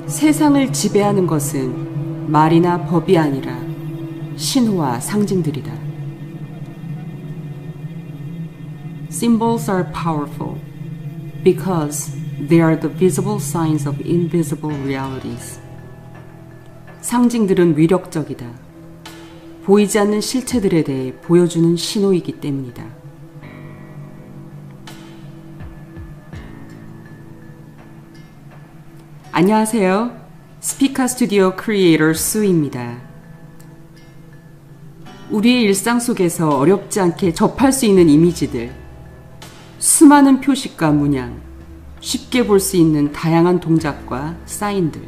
세상을 지배하는 것은 말이나 법이 아니라 신호와 상징들이다. Symbols are powerful because they are the visible signs of invisible realities. 상징들은 위력적이다. 보이지 않는 실체들에 대해 보여주는 신호이기 때문이다. 안녕하세요. 스피카 스튜디오 크리에이터 수입니다. 우리의 일상 속에서 어렵지 않게 접할 수 있는 이미지들, 수많은 표식과 문양, 쉽게 볼 수 있는 다양한 동작과 사인들.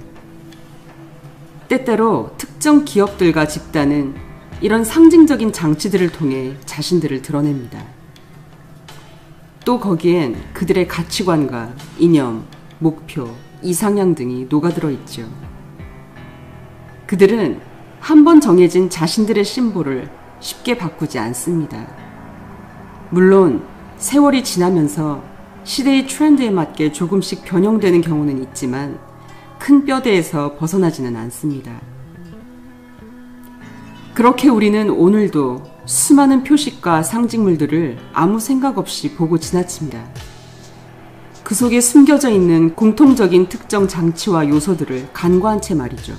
때때로 특정 기업들과 집단은 이런 상징적인 장치들을 통해 자신들을 드러냅니다. 또 거기엔 그들의 가치관과 이념, 목표, 이상향 등이 녹아들어 있죠. 그들은 한 번 정해진 자신들의 심볼을 쉽게 바꾸지 않습니다. 물론 세월이 지나면서 시대의 트렌드에 맞게 조금씩 변형되는 경우는 있지만 큰 뼈대에서 벗어나지는 않습니다. 그렇게 우리는 오늘도 수많은 표식과 상징물들을 아무 생각 없이 보고 지나칩니다. 그 속에 숨겨져 있는 공통적인 특정 장치와 요소들을 간과한 채 말이죠.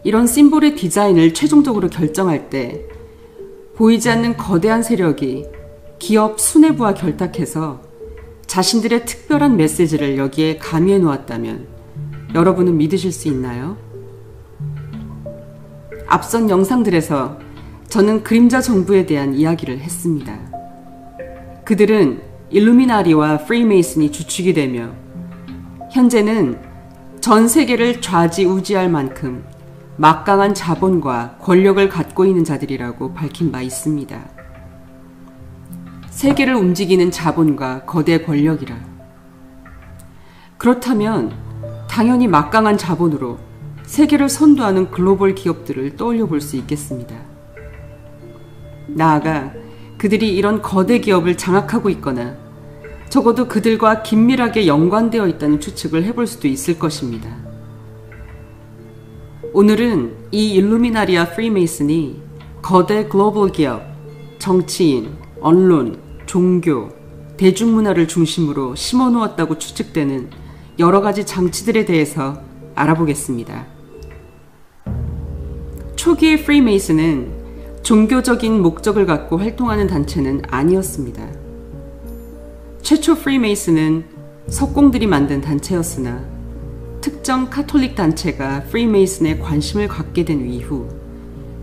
이런 심볼의 디자인을 최종적으로 결정할 때 보이지 않는 거대한 세력이 기업 수뇌부와 결탁해서 자신들의 특별한 메시지를 여기에 가미해 놓았다면 여러분은 믿으실 수 있나요? 앞선 영상들에서 저는 그림자 정부에 대한 이야기를 했습니다. 그들은 일루미나리와 프리메이슨이 주축이 되며 현재는 전 세계를 좌지우지할 만큼 막강한 자본과 권력을 갖고 있는 자들이라고 밝힌 바 있습니다. 세계를 움직이는 자본과 거대 권력이라. 그렇다면 당연히 막강한 자본으로 세계를 선도하는 글로벌 기업들을 떠올려 볼 수 있겠습니다. 나아가 그들이 이런 거대 기업을 장악하고 있거나 적어도 그들과 긴밀하게 연관되어 있다는 추측을 해볼 수도 있을 것입니다. 오늘은 이 일루미나리와 프리메이슨이 거대 글로벌 기업, 정치인, 언론, 종교, 대중문화를 중심으로 심어놓았다고 추측되는 여러 가지 장치들에 대해서 알아보겠습니다. 초기의 프리메이슨은 종교적인 목적을 갖고 활동하는 단체는 아니었습니다. 최초 프리메이슨은 석공들이 만든 단체였으나 특정 카톨릭 단체가 프리메이슨에 관심을 갖게 된 이후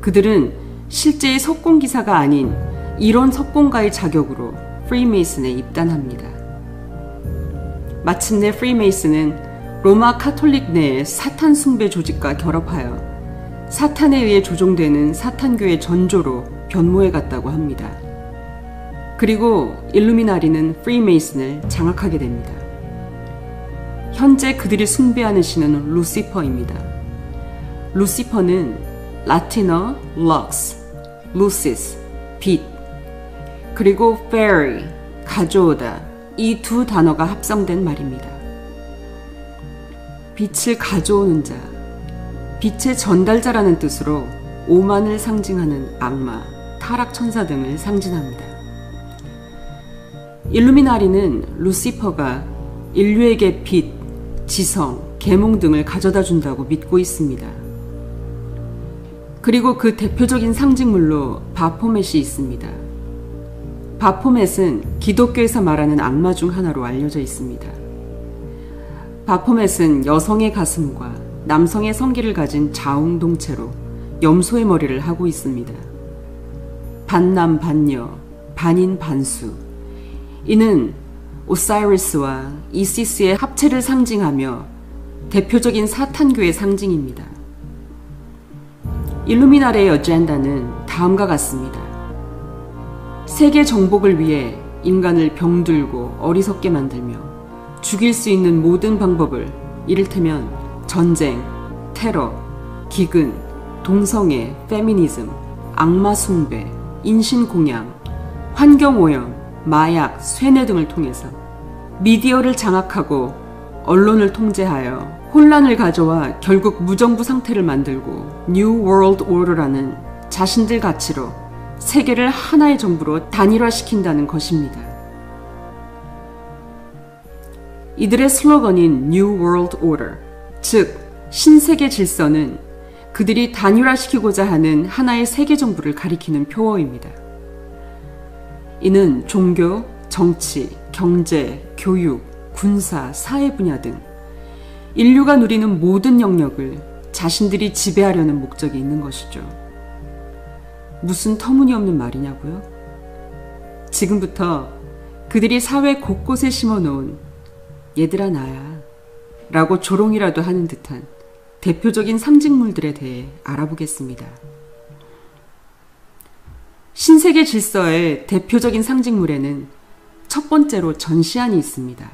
그들은 실제의 석공기사가 아닌 이론 석공가의 자격으로 프리메이슨에 입단합니다. 마침내 프리메이슨은 로마 카톨릭 내의 사탄 숭배 조직과 결합하여 사탄에 의해 조종되는 사탄교의 전조로 변모해 갔다고 합니다. 그리고 일루미나리는 프리메이슨을 장악하게 됩니다. 현재 그들이 숭배하는 신은 루시퍼입니다. 루시퍼는 라틴어 lux, lucis, 빛, 그리고 fairy, 가져오다, 이 두 단어가 합성된 말입니다. 빛을 가져오는 자, 빛의 전달자라는 뜻으로 오만을 상징하는 악마, 타락천사 등을 상징합니다. 일루미나리는 루시퍼가 인류에게 빛, 지성, 계몽 등을 가져다 준다고 믿고 있습니다. 그리고 그 대표적인 상징물로 바포멧이 있습니다. 바포멧은 기독교에서 말하는 악마 중 하나로 알려져 있습니다. 바포멧은 여성의 가슴과 남성의 성기를 가진 자웅동체로 염소의 머리를 하고 있습니다. 반남 반녀, 반인 반수. 이는 오사이리스와 이시스의 합체를 상징하며 대표적인 사탄교의 상징입니다. 일루미나리의 어젠다는 다음과 같습니다. 세계 정복을 위해 인간을 병들고 어리석게 만들며 죽일 수 있는 모든 방법을 이를테면 전쟁, 테러, 기근, 동성애, 페미니즘, 악마 숭배, 인신공양, 환경오염, 마약, 쇠뇌 등을 통해서 미디어를 장악하고 언론을 통제하여 혼란을 가져와 결국 무정부 상태를 만들고 New World Order라는 자신들 가치로 세계를 하나의 정부로 단일화시킨다는 것입니다. 이들의 슬로건인 New World Order, 즉 신세계 질서는 그들이 단일화시키고자 하는 하나의 세계 정부를 가리키는 표어입니다. 이는 종교, 정치, 경제, 교육, 군사, 사회 분야 등 인류가 누리는 모든 영역을 자신들이 지배하려는 목적이 있는 것이죠. 무슨 터무니없는 말이냐고요? 지금부터 그들이 사회 곳곳에 심어놓은 얘들아 나야 라고 조롱이라도 하는 듯한 대표적인 상징물들에 대해 알아보겠습니다. 신세계 질서의 대표적인 상징물에는 첫 번째로 전시안이 있습니다.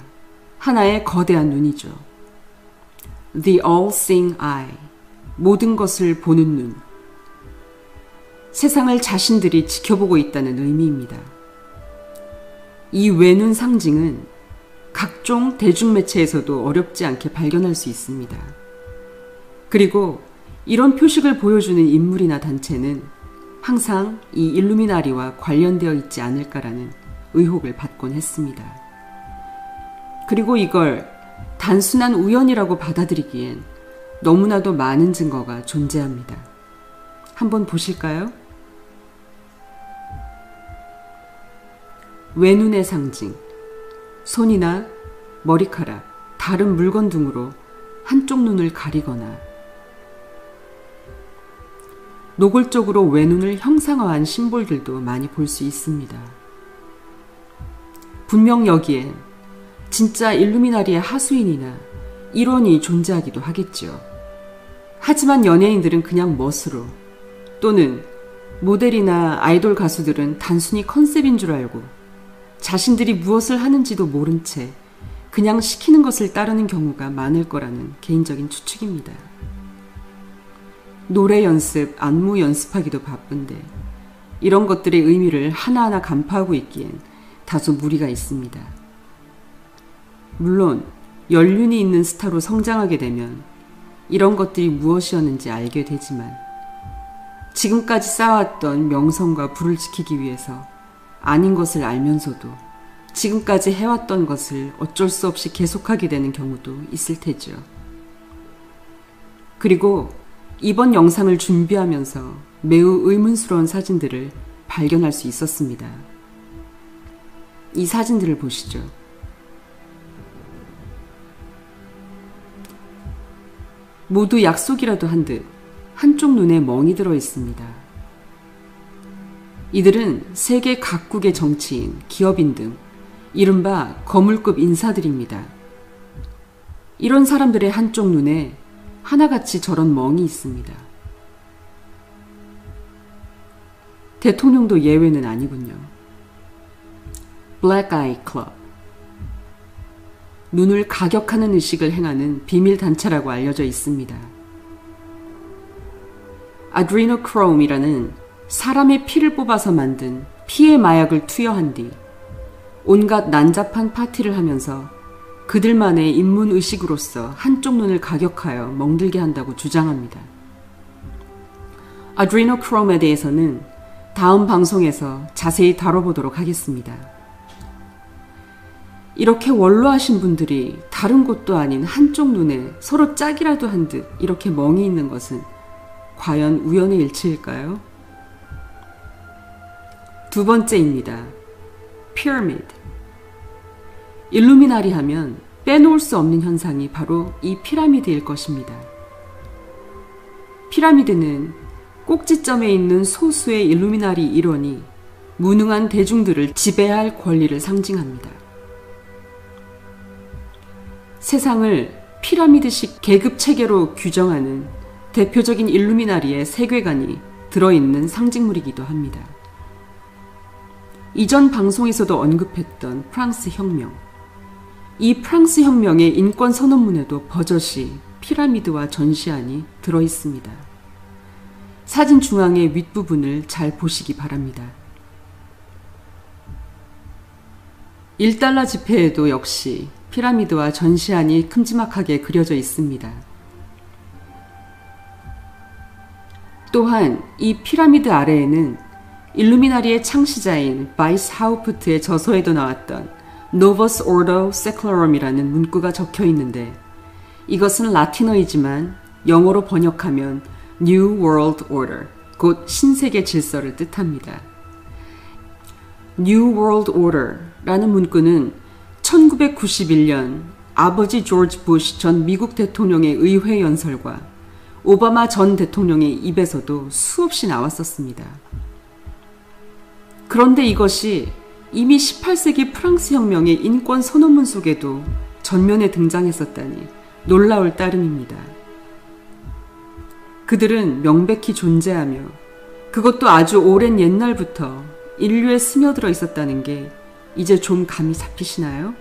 하나의 거대한 눈이죠. The all-seeing eye, 모든 것을 보는 눈. 세상을 자신들이 지켜보고 있다는 의미입니다. 이 외눈 상징은 각종 대중매체에서도 어렵지 않게 발견할 수 있습니다. 그리고 이런 표식을 보여주는 인물이나 단체는 항상 이 일루미나리와 관련되어 있지 않을까라는 의혹을 받곤 했습니다. 그리고 이걸 단순한 우연이라고 받아들이기엔 너무나도 많은 증거가 존재합니다. 한번 보실까요? 외눈의 상징, 손이나 머리카락, 다른 물건 등으로 한쪽 눈을 가리거나 노골적으로 외눈을 형상화한 심볼들도 많이 볼 수 있습니다. 분명 여기엔 진짜 일루미나리의 하수인이나 일원이 존재하기도 하겠죠. 하지만 연예인들은 그냥 멋으로, 또는 모델이나 아이돌 가수들은 단순히 컨셉인 줄 알고 자신들이 무엇을 하는지도 모른 채 그냥 시키는 것을 따르는 경우가 많을 거라는 개인적인 추측입니다. 노래 연습, 안무 연습하기도 바쁜데 이런 것들의 의미를 하나하나 간파하고 있기엔 다소 무리가 있습니다. 물론 연륜이 있는 스타로 성장하게 되면 이런 것들이 무엇이었는지 알게 되지만 지금까지 쌓아왔던 명성과 부를 지키기 위해서 아닌 것을 알면서도 지금까지 해왔던 것을 어쩔 수 없이 계속하게 되는 경우도 있을 테죠. 그리고 이번 영상을 준비하면서 매우 의문스러운 사진들을 발견할 수 있었습니다. 이 사진들을 보시죠. 모두 약속이라도 한 듯 한쪽 눈에 멍이 들어 있습니다. 이들은 세계 각국의 정치인, 기업인 등 이른바 거물급 인사들입니다. 이런 사람들의 한쪽 눈에 하나같이 저런 멍이 있습니다. 대통령도 예외는 아니군요. Black Eye Club, 눈을 가격하는 의식을 행하는 비밀 단체라고 알려져 있습니다. Adrenochrome이라는 사람의 피를 뽑아서 만든 피의 마약을 투여한 뒤 온갖 난잡한 파티를 하면서 그들만의 인문의식으로서 한쪽 눈을 가격하여 멍들게 한다고 주장합니다. Adrenochrome에 대해서는 다음 방송에서 자세히 다뤄보도록 하겠습니다. 이렇게 원로하신 분들이 다른 곳도 아닌 한쪽 눈에 서로 짝이라도 한 듯 이렇게 멍이 있는 것은 과연 우연의 일치일까요? 두 번째입니다. 피라미드. 일루미나리 하면 빼놓을 수 없는 현상이 바로 이 피라미드일 것입니다. 피라미드는 꼭지점에 있는 소수의 일루미나리 일원이 무능한 대중들을 지배할 권리를 상징합니다. 세상을 피라미드식 계급 체계로 규정하는 대표적인 일루미나리의 세계관이 들어있는 상징물이기도 합니다. 이전 방송에서도 언급했던 프랑스 혁명. 이 프랑스 혁명의 인권 선언문에도 버젓이 피라미드와 전시안이 들어있습니다. 사진 중앙의 윗부분을 잘 보시기 바랍니다. 1달러 지폐에도 역시 피라미드와 전시안이 큼지막하게 그려져 있습니다. 또한 이 피라미드 아래에는 일루미나리의 창시자인 바이스 하우프트의 저서에도 나왔던 Novus Ordo Seclorum이라는 문구가 적혀 있는데 이것은 라틴어이지만 영어로 번역하면 New World Order, 곧 신세계 질서를 뜻합니다. New World Order라는 문구는 1991년 아버지 조지 부시 전 미국 대통령의 의회 연설과 오바마 전 대통령의 입에서도 수없이 나왔었습니다. 그런데 이것이 이미 18세기 프랑스 혁명의 인권 선언문 속에도 전면에 등장했었다니 놀라울 따름입니다. 그들은 명백히 존재하며 그것도 아주 오랜 옛날부터 인류에 스며들어 있었다는 게 이제 좀 감이 잡히시나요?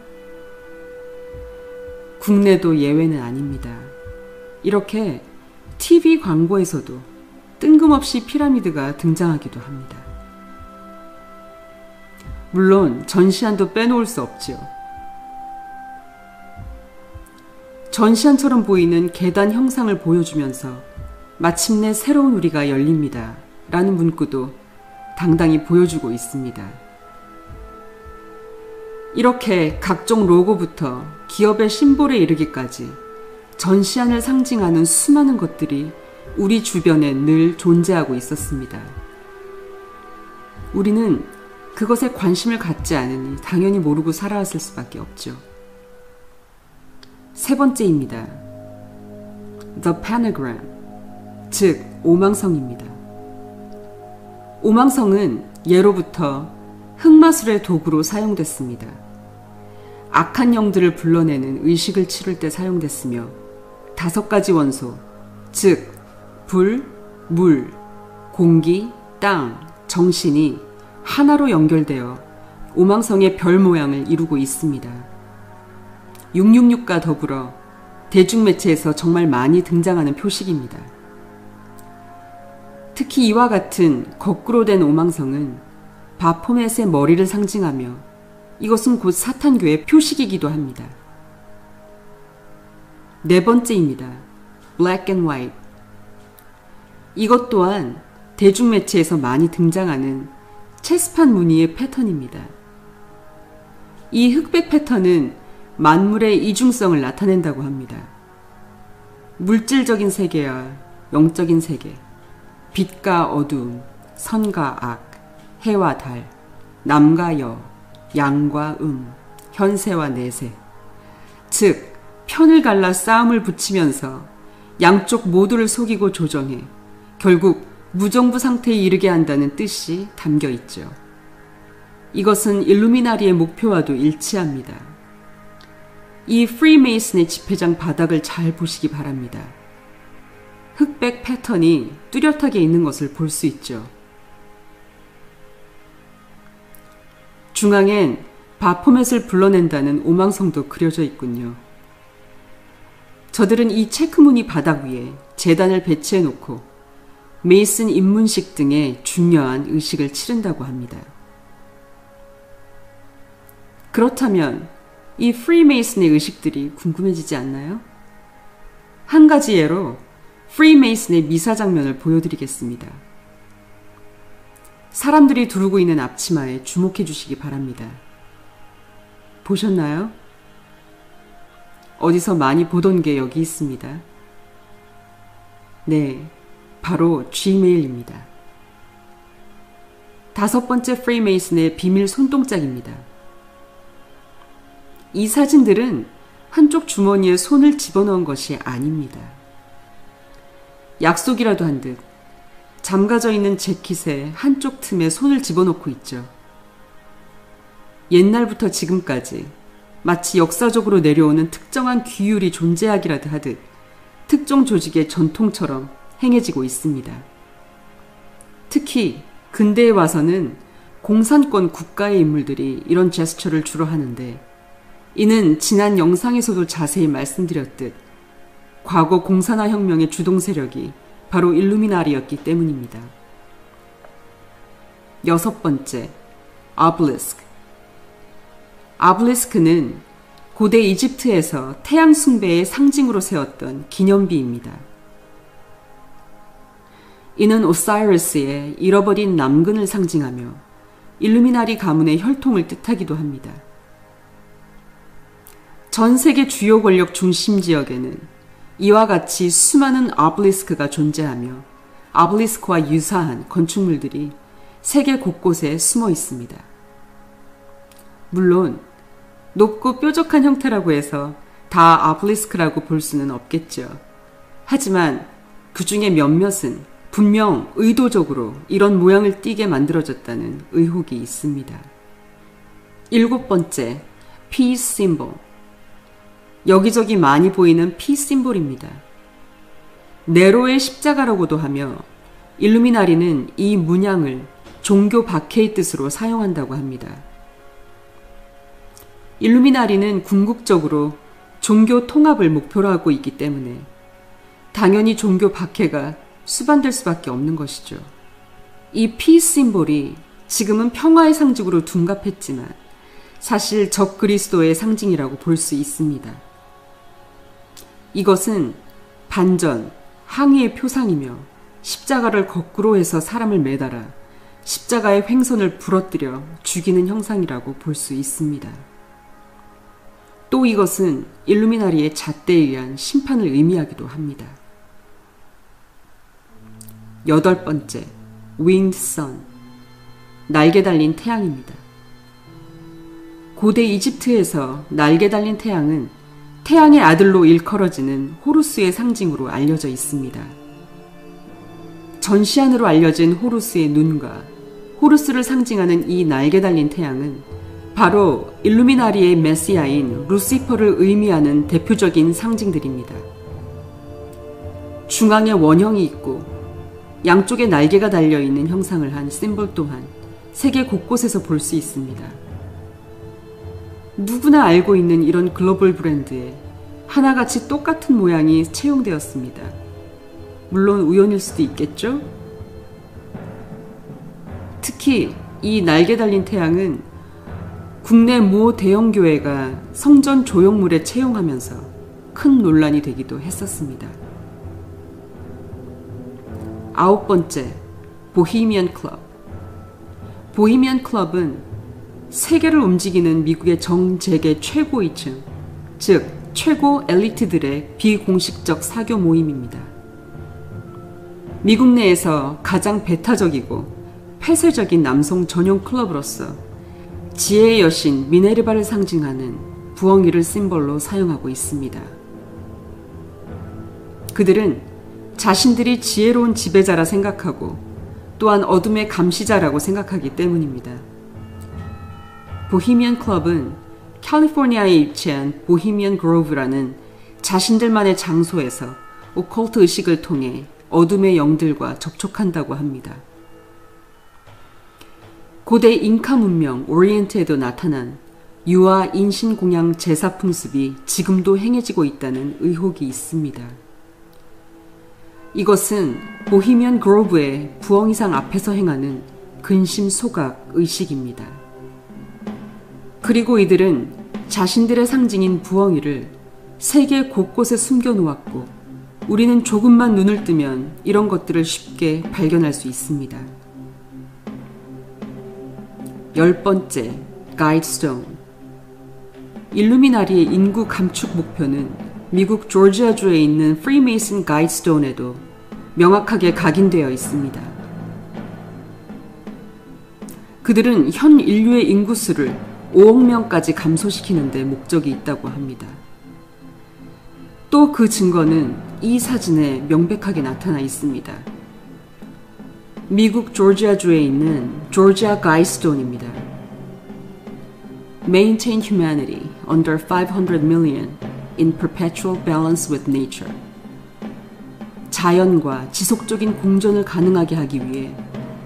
국내도 예외는 아닙니다. 이렇게 TV 광고에서도 뜬금없이 피라미드가 등장하기도 합니다. 물론 전시안도 빼놓을 수 없지요. 전시안처럼 보이는 계단 형상을 보여주면서 마침내 새로운 우리가 열립니다. 라는 문구도 당당히 보여주고 있습니다. 이렇게 각종 로고부터 기업의 심볼에 이르기까지 전시안을 상징하는 수많은 것들이 우리 주변에 늘 존재하고 있었습니다. 우리는 그것에 관심을 갖지 않으니 당연히 모르고 살아왔을 수밖에 없죠. 세 번째입니다. The Pentagram, 즉 오망성입니다. 오망성은 예로부터 흑마술의 도구로 사용됐습니다. 악한 영들을 불러내는 의식을 치를 때 사용됐으며 5가지 원소, 즉 불, 물, 공기, 땅, 정신이 하나로 연결되어 오망성의 별 모양을 이루고 있습니다. 666과 더불어 대중매체에서 정말 많이 등장하는 표식입니다. 특히 이와 같은 거꾸로 된 오망성은 바포멧의 머리를 상징하며 이것은 곧 사탄교의 표식이기도 합니다. 네 번째입니다. Black and White. 이것 또한 대중매체에서 많이 등장하는 체스판 무늬의 패턴입니다. 이 흑백 패턴은 만물의 이중성을 나타낸다고 합니다. 물질적인 세계와 영적인 세계, 빛과 어두움, 선과 악, 해와 달, 남과 여, 양과 현세와 내세. 즉, 편을 갈라 싸움을 붙이면서 양쪽 모두를 속이고 조정해 결국 무정부 상태에 이르게 한다는 뜻이 담겨 있죠. 이것은 일루미나리의 목표와도 일치합니다. 이 프리메이슨의 집회장 바닥을 잘 보시기 바랍니다. 흑백 패턴이 뚜렷하게 있는 것을 볼 수 있죠. 중앙엔 바포멧을 불러낸다는 오망성도 그려져 있군요. 저들은 이 체크무늬 바닥 위에 제단을 배치해 놓고 메이슨 입문식 등의 중요한 의식을 치른다고 합니다. 그렇다면 이 프리메이슨의 의식들이 궁금해지지 않나요? 한 가지 예로 프리메이슨의 미사 장면을 보여드리겠습니다. 사람들이 두르고 있는 앞치마에 주목해 주시기 바랍니다. 보셨나요? 어디서 많이 보던 게 여기 있습니다. 네, 바로 Gmail입니다. 5번째 프리메이슨의 비밀 손동작입니다. 이 사진들은 한쪽 주머니에 손을 집어넣은 것이 아닙니다. 약속이라도 한 듯 잠가져 있는 재킷의 한쪽 틈에 손을 집어넣고 있죠. 옛날부터 지금까지 마치 역사적으로 내려오는 특정한 규율이 존재하기라도 하듯 특정 조직의 전통처럼 행해지고 있습니다. 특히 근대에 와서는 공산권 국가의 인물들이 이런 제스처를 주로 하는데, 이는 지난 영상에서도 자세히 말씀드렸듯 과거 공산화 혁명의 주동 세력이 바로 일루미나리였기 때문입니다. 6번째, 아블리스크. 아블리스크는 고대 이집트에서 태양 숭배의 상징으로 세웠던 기념비입니다. 이는 오사이러스의 잃어버린 남근을 상징하며 일루미나리 가문의 혈통을 뜻하기도 합니다. 전 세계 주요 권력 중심 지역에는 이와 같이 수많은 아블리스크가 존재하며 아블리스크와 유사한 건축물들이 세계 곳곳에 숨어 있습니다. 물론 높고 뾰족한 형태라고 해서 다 아블리스크라고 볼 수는 없겠죠. 하지만 그 중에 몇몇은 분명 의도적으로 이런 모양을 띠게 만들어졌다는 의혹이 있습니다. 7번째, 피스 심볼. 여기저기 많이 보이는 피스 심볼입니다. 네로의 십자가라고도 하며 일루미나리는 이 문양을 종교 박해의 뜻으로 사용한다고 합니다. 일루미나리는 궁극적으로 종교 통합을 목표로 하고 있기 때문에 당연히 종교 박해가 수반될 수밖에 없는 것이죠. 이 피스 심볼이 지금은 평화의 상징으로 둔갑했지만 사실 적 그리스도의 상징이라고 볼 수 있습니다. 이것은 반전, 항의의 표상이며 십자가를 거꾸로 해서 사람을 매달아 십자가의 횡선을 부러뜨려 죽이는 형상이라고 볼 수 있습니다. 또 이것은 일루미나리의 잣대에 의한 심판을 의미하기도 합니다. 8번째, winged sun. 날개 달린 태양입니다. 고대 이집트에서 날개 달린 태양은 태양의 아들로 일컬어지는 호루스의 상징으로 알려져 있습니다. 전시안으로 알려진 호루스의 눈과 호루스를 상징하는 이 날개 달린 태양은 바로 일루미나리의 메시아인 루시퍼를 의미하는 대표적인 상징들입니다. 중앙에 원형이 있고 양쪽에 날개가 달려있는 형상을 한 심볼 또한 세계 곳곳에서 볼 수 있습니다. 누구나 알고 있는 이런 글로벌 브랜드에 하나같이 똑같은 모양이 채용되었습니다. 물론 우연일 수도 있겠죠? 특히 이 날개 달린 태양은 국내 모 대형 교회가 성전 조형물에 채용하면서 큰 논란이 되기도 했었습니다. 9번째, 보헤미안 클럽. 보헤미안 클럽은 세계를 움직이는 미국의 정재계 최고위층, 즉 최고 엘리트들의 비공식적 사교 모임입니다. 미국 내에서 가장 배타적이고 폐쇄적인 남성 전용 클럽으로서 지혜의 여신 미네르바를 상징하는 부엉이를 심볼로 사용하고 있습니다. 그들은 자신들이 지혜로운 지배자라 생각하고 또한 어둠의 감시자라고 생각하기 때문입니다. 보헤미안 클럽은 캘리포니아에 위치한 보헤미안 그로브라는 자신들만의 장소에서 오컬트 의식을 통해 어둠의 영들과 접촉한다고 합니다. 고대 잉카 문명 오리엔트에도 나타난 유아 인신공양 제사 풍습이 지금도 행해지고 있다는 의혹이 있습니다. 이것은 보헤미안 그로브의 부엉이상 앞에서 행하는 근심 소각 의식입니다. 그리고 이들은 자신들의 상징인 부엉이를 세계 곳곳에 숨겨놓았고 우리는 조금만 눈을 뜨면 이런 것들을 쉽게 발견할 수 있습니다. 10번째, 가이드스톤. 일루미나리의 인구 감축 목표는 미국 조지아주에 있는 프리메이슨 가이드스톤에도 명확하게 각인되어 있습니다. 그들은 현 인류의 인구수를 5억 명까지 감소시키는 데 목적이 있다고 합니다. 또 그 증거는 이 사진에 명백하게 나타나 있습니다. 미국 조지아주에 있는 조지아 가이드스톤입니다. Maintain humanity under 500 million in perpetual balance with nature. 자연과 지속적인 공존을 가능하게 하기 위해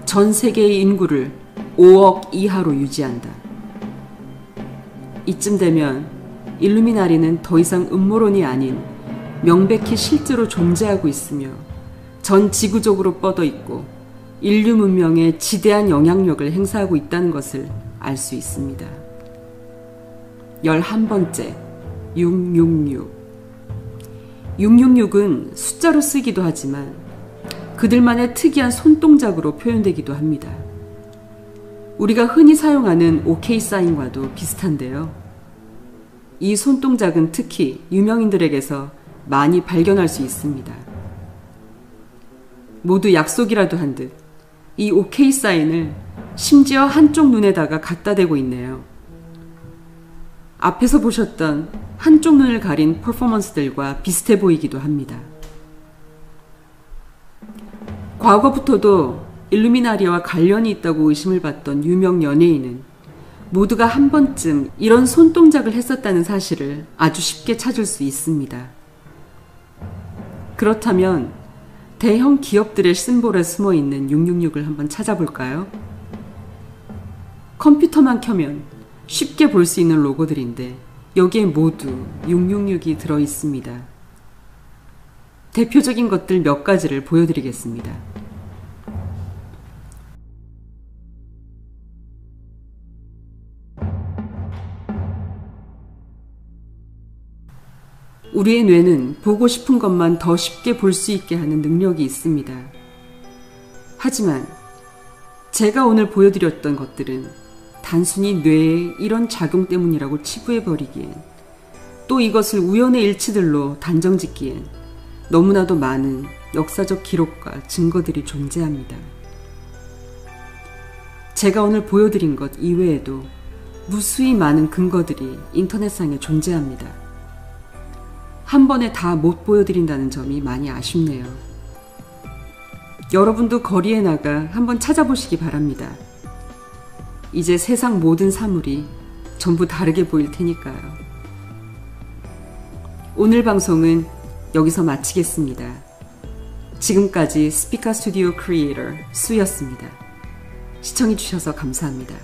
전 세계의 인구를 5억 이하로 유지한다. 이쯤 되면 일루미나리는 더 이상 음모론이 아닌 명백히 실제로 존재하고 있으며 전 지구적으로 뻗어 있고 인류 문명에 지대한 영향력을 행사하고 있다는 것을 알 수 있습니다. 11번째, 666. 666은 숫자로 쓰기도 하지만 그들만의 특이한 손동작으로 표현되기도 합니다. 우리가 흔히 사용하는 OK 사인과도 비슷한데요. 이 손동작은 특히 유명인들에게서 많이 발견할 수 있습니다. 모두 약속이라도 한 듯 이 OK 사인을 심지어 한쪽 눈에다가 갖다 대고 있네요. 앞에서 보셨던 한쪽 눈을 가린 퍼포먼스들과 비슷해 보이기도 합니다. 과거부터도 일루미나리와 관련이 있다고 의심을 받던 유명 연예인은 모두가 한 번쯤 이런 손동작을 했었다는 사실을 아주 쉽게 찾을 수 있습니다. 그렇다면 대형 기업들의 심볼에 숨어있는 666을 한번 찾아볼까요? 컴퓨터만 켜면 쉽게 볼 수 있는 로고들인데 여기에 모두 666이 들어있습니다. 대표적인 것들 몇 가지를 보여드리겠습니다. 우리의 뇌는 보고 싶은 것만 더 쉽게 볼 수 있게 하는 능력이 있습니다. 하지만 제가 오늘 보여드렸던 것들은 단순히 뇌의 이런 작용 때문이라고 치부해버리기엔, 또 이것을 우연의 일치들로 단정짓기엔 너무나도 많은 역사적 기록과 증거들이 존재합니다. 제가 오늘 보여드린 것 이외에도 무수히 많은 근거들이 인터넷상에 존재합니다. 한 번에 다 못 보여드린다는 점이 많이 아쉽네요. 여러분도 거리에 나가 한번 찾아보시기 바랍니다. 이제 세상 모든 사물이 전부 다르게 보일 테니까요. 오늘 방송은 여기서 마치겠습니다. 지금까지 스피카 스튜디오 크리에이터 수였습니다. 시청해주셔서 감사합니다.